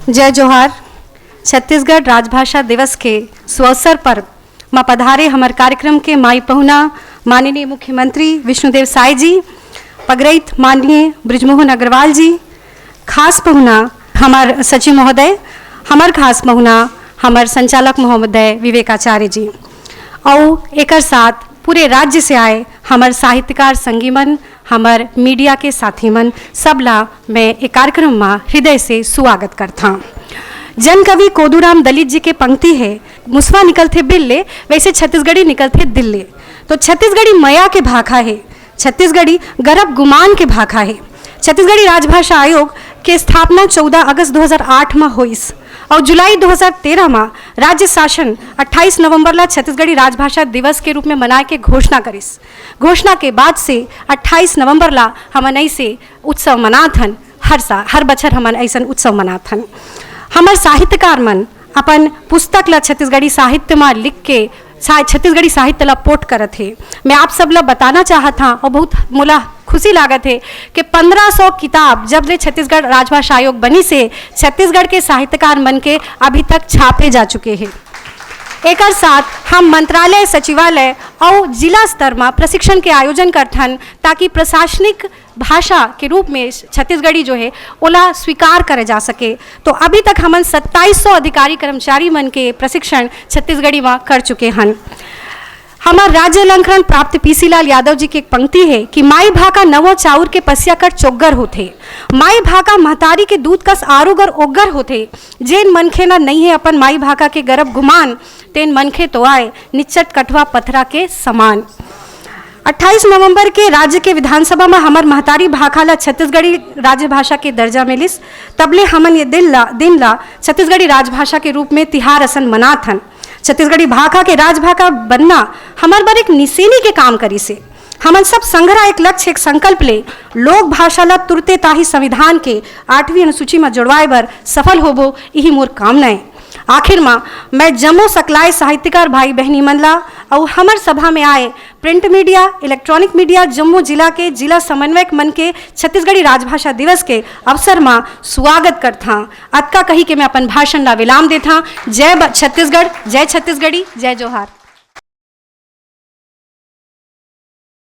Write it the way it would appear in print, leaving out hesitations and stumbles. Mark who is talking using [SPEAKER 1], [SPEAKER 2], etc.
[SPEAKER 1] जय जोहार। छत्तीसगढ़ राजभाषा दिवस के सुअवसर पर मां पधारे हमार कार्यक्रम के माई पहुना माननीय मुख्यमंत्री विष्णुदेव साय जी, पगरैत माननीय बृजमोहन अग्रवाल जी, खास पहुना हमार सचिव महोदय, हमार खास पहुना हमार संचालक महोदय विवेकाचार्य जी, और एक साथ पूरे राज्य से आए हमार साहित्यकार संगीमन, हमार मीडिया के साथी मन सबला मैं एक कार्यक्रम में हृदय से स्वागत करता। जन कवि कोदूराम दलित जी के पंक्ति है, मुसवा निकलते बिल्ले वैसे छत्तीसगढ़ी निकलते दिल्ले। तो छत्तीसगढ़ी मया के भाखा है, छत्तीसगढ़ी गरब गुमान के भाखा है। छत्तीसगढ़ी राजभाषा आयोग के स्थापना 14 अगस्त 2008 में हुईस और जुलाई 2013 में राज्य शासन 28 नवंबर ला छत्तीसगढ़ी राजभाषा दिवस के रूप में मनाए के घोषणा करिस। घोषणा के बाद से 28 नवंबर ला हमन ऐसे उत्सव मनाथन, हर बछर हमन ऐसा उत्सव मनाथन। हमार साहित्यकार मन अपन पुस्तक ला छत्तीसगढ़ी साहित्य में लिख के छत्तीसगढ़ी साहित्य ला पोट करत है। मैं आप सब ला बताना चाहता और बहुत मोला खुशी लागत है कि 1500 किताब जब ले छत्तीसगढ़ राजभाषा आयोग बनी से छत्तीसगढ़ के साहित्यकार मन के अभी तक छापे जा चुके हैं। एक साथ हम मंत्रालय, सचिवालय और जिला स्तर में प्रशिक्षण के आयोजन करथन ताकि प्रशासनिक भाषा के रूप में छत्तीसगढ़ी जो है ओला स्वीकार करे जा सके। तो अभी तक हमन 2700 अधिकारी कर्मचारी मन के प्रशिक्षण छत्तीसगढ़ी में कर चुके हैं। हमार राज्य अलंकरण प्राप्त पीसी लाल यादव जी की एक पंक्ति है कि माई भाका नवो चाउर के पसिया कर चोग्गर होथे, माई भाका महतारी के दूध कस आरुग और ओग्गर होथे। जेन मनखे ना नहीं है अपन माई भाका के गरब गुमान, तेन मनखे तो आए निच्चट कटवा पथरा के समान। 28 नवंबर के राज्य के विधानसभा में हमार महतारी भाखा ला छत्तीसगढ़ी राजभाषा के दर्जा मिलिस। तबले हमन ये दिन ला छत्तीसगढ़ी राजभाषा के रूप में तिहार असन मनाथन। छत्तीसगढ़ी भाखा के राजभाषा बनना हमार बार एक निशानी के काम करी से हमन सब संग्रह एक लक्ष्य, एक संकल्प ले लोक भाषा ला तुरते ताही संविधान के 8वीं अनुसूची में जुड़वाए बर सफल होबो, यही मोर कामनाएं। आखिर में मैं जम्मू सकलाए साहित्यकार भाई बहनी मनला और हमार सभा में आए print media, electronic media Jammu जिला के जिला समन्वयक मन के छत्तीसगढ़ी राजभाषा दिवस के अवसर में स्वागत करता। अतका कही के मैं अपन भाषण ला विराम देता। जय छत्तीसगढ़, जय छत्तीसगढ़ी, जय जोहार।